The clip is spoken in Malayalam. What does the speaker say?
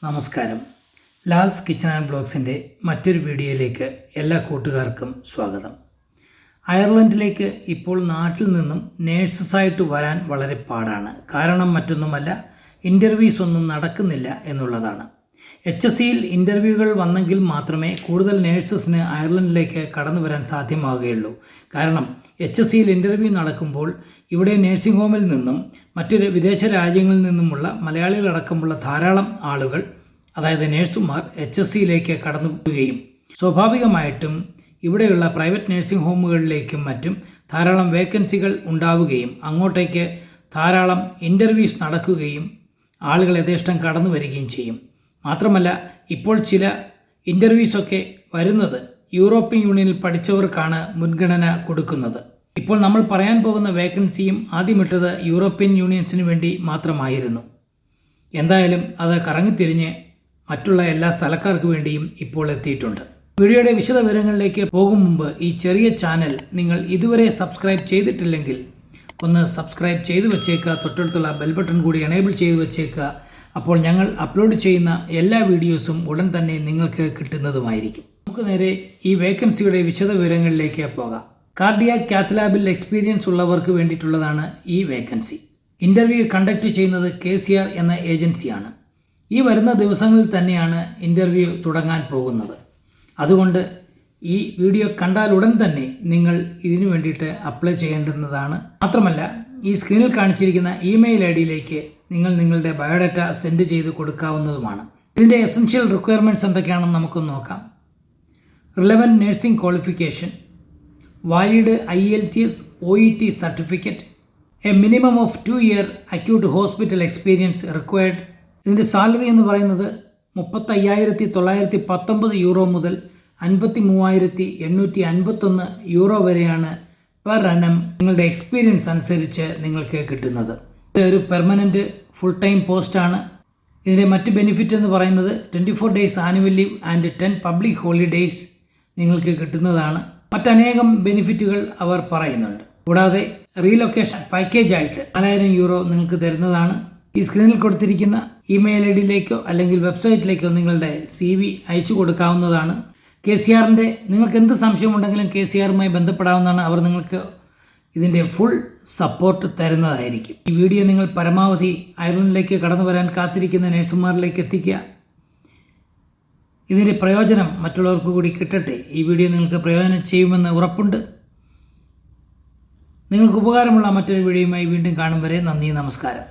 നമസ്കാരം. ലാൽസ് കിച്ചൺ ആൻഡ് വ്ളോഗ്സിൻ്റെ മറ്റൊരു വീഡിയോയിലേക്ക് എല്ലാ കൂട്ടുകാർക്കും സ്വാഗതം. അയർലൻഡിലേക്ക് ഇപ്പോൾ നാട്ടിൽ നിന്നും നേഴ്സസായിട്ട് വരാൻ വളരെ പാടാണ്. കാരണം മറ്റൊന്നുമല്ല, ഇൻ്റർവ്യൂസ് ഒന്നും നടക്കുന്നില്ല എന്നുള്ളതാണ്. HSCയിൽ ഇൻ്റർവ്യൂകൾ വന്നെങ്കിൽ മാത്രമേ കൂടുതൽ നേഴ്സസിന് അയർലൻഡിലേക്ക് കടന്നു വരാൻ സാധ്യമാവുകയുള്ളൂ. കാരണം HSCയിൽ ഇൻ്റർവ്യൂ നടക്കുമ്പോൾ ഇവിടെ നേഴ്സിംഗ് ഹോമിൽ നിന്നും മറ്റൊരു വിദേശ രാജ്യങ്ങളിൽ നിന്നുമുള്ള മലയാളികളടക്കമുള്ള ധാരാളം ആളുകൾ, അതായത് നേഴ്സുമാർ HSCയിലേക്ക് കടന്നു പോവുകയും സ്വാഭാവികമായിട്ടും ഇവിടെയുള്ള പ്രൈവറ്റ് നേഴ്സിംഗ് ഹോമുകളിലേക്കും മറ്റും ധാരാളം വേക്കൻസികൾ ഉണ്ടാവുകയും അങ്ങോട്ടേക്ക് ധാരാളം ഇൻ്റർവ്യൂസ് നടക്കുകയും ആളുകൾ യഥേഷ്ടം കടന്നു വരികയും ചെയ്യും. മാത്രമല്ല, ഇപ്പോൾ ചില ഇൻ്റർവ്യൂസൊക്കെ വരുന്നത് യൂറോപ്യൻ യൂണിയനിൽ പഠിച്ചവർക്കാണ് മുൻഗണന കൊടുക്കുന്നത്. ഇപ്പോൾ നമ്മൾ പറയാൻ പോകുന്ന വേക്കൻസിയും ആദ്യമിട്ടത് യൂറോപ്യൻ യൂണിയൻസിന് വേണ്ടി മാത്രമായിരുന്നു. എന്തായാലും അത് കറങ്ങിത്തിരിഞ്ഞ് മറ്റുള്ള എല്ലാ സ്ഥലക്കാർക്ക് വേണ്ടിയും ഇപ്പോൾ എത്തിയിട്ടുണ്ട്. വീഡിയോയുടെ വിശദ വിവരങ്ങളിലേക്ക് പോകും മുമ്പ് ഈ ചെറിയ ചാനൽ നിങ്ങൾ ഇതുവരെ സബ്സ്ക്രൈബ് ചെയ്തിട്ടില്ലെങ്കിൽ ഒന്ന് സബ്സ്ക്രൈബ് ചെയ്തു വച്ചേക്കുക. തൊട്ടടുത്തുള്ള ബെൽ ബട്ടൺ കൂടി എനേബിൾ ചെയ്തു വച്ചേക്കുക. അപ്പോൾ ഞങ്ങൾ അപ്ലോഡ് ചെയ്യുന്ന എല്ലാ വീഡിയോസും ഉടൻ തന്നെ നിങ്ങൾക്ക് കിട്ടുന്നതുമായിരിക്കും. നമുക്ക് നേരെ ഈ വേക്കൻസിയുടെ വിശദ വിവരങ്ങളിലേക്ക് പോകാം. കാർഡിയാക് കാത്ത് ലാബിൽ എക്സ്പീരിയൻസ് ഉള്ളവർക്ക് വേണ്ടിയിട്ടുള്ളതാണ് ഈ വേക്കൻസി. ഇൻ്റർവ്യൂ കണ്ടക്ട് ചെയ്യുന്നത് KCR എന്ന ഏജൻസിയാണ്. ഈ വരുന്ന ദിവസങ്ങളിൽ തന്നെയാണ് ഇൻ്റർവ്യൂ തുടങ്ങാൻ പോകുന്നത്. അതുകൊണ്ട് ഈ വീഡിയോ കണ്ടാൽ ഉടൻ തന്നെ നിങ്ങൾ ഇതിനു വേണ്ടിയിട്ട് അപ്ലൈ ചെയ്യേണ്ടുന്നതാണ്. മാത്രമല്ല, ഈ സ്ക്രീനിൽ കാണിച്ചിരിക്കുന്ന ഇമെയിൽ ID-യിലേക്ക് നിങ്ങൾ നിങ്ങളുടെ ബയോഡാറ്റ സെൻഡ് ചെയ്ത് കൊടുക്കാവുന്നതുമാണ്. ഇതിൻ്റെ എസൻഷ്യൽ റിക്വയർമെൻറ്റ്സ് എന്തൊക്കെയാണെന്ന് നമുക്കൊന്ന് നോക്കാം. Relevant nursing qualification, valid IELTS OET certificate, A minimum of 2 year acute hospital experience required. ഇതിൻ്റെ സാലറി എന്ന് പറയുന്നത് 35,919 യൂറോ മുതൽ 53,851 യൂറോ വരെയാണ് പെർ annum നിങ്ങളുടെ എക്സ്പീരിയൻസ് അനുസരിച്ച് നിങ്ങൾക്ക് കിട്ടുന്നത്. ഇത് ഒരു പെർമനൻറ്റ് ഫുൾ ടൈം പോസ്റ്റാണ്. ഇതിൻ്റെ മറ്റ് ബെനിഫിറ്റ് എന്ന് പറയുന്നത് 24 days annual leave and 10 public holidays നിങ്ങൾക്ക് കിട്ടുന്നതാണ്. മറ്റനേകം ബെനിഫിറ്റുകൾ അവർ പറയുന്നുണ്ട്. കൂടാതെ റീലൊക്കേഷൻ പാക്കേജായിട്ട് 4,000 യൂറോ നിങ്ങൾക്ക് തരുന്നതാണ്. ഈ സ്ക്രീനിൽ കൊടുത്തിരിക്കുന്ന ഇമെയിൽ ID-യിലേക്കോ അല്ലെങ്കിൽ വെബ്സൈറ്റിലേക്കോ നിങ്ങളുടെ CV അയച്ചു കൊടുക്കാവുന്നതാണ്. KCRൻ്റെ നിങ്ങൾക്ക് എന്ത് സംശയമുണ്ടെങ്കിലും KCRയുമായി ബന്ധപ്പെടാവുന്നതാണ്. അവർ നിങ്ങൾക്ക് ഇതിൻ്റെ ഫുൾ സപ്പോർട്ട് തരുന്നതായിരിക്കും. ഈ വീഡിയോ നിങ്ങൾ പരമാവധി അയർലൻഡിലേക്ക് കടന്നു വരാൻ കാത്തിരിക്കുന്ന നഴ്സുമാരിലേക്ക് എത്തിക്കുക. ഇതിൻ്റെ പ്രയോജനം മറ്റുള്ളവർക്ക് കൂടി കിട്ടട്ടെ. ഈ വീഡിയോ നിങ്ങൾക്ക് പ്രയോജനം ചെയ്യുമെന്ന് ഉറപ്പുണ്ട്. നിങ്ങൾക്ക് ഉപകാരമുള്ള മറ്റൊരു വീഡിയോയുമായി വീണ്ടും കാണും വരെ നന്ദി, നമസ്കാരം.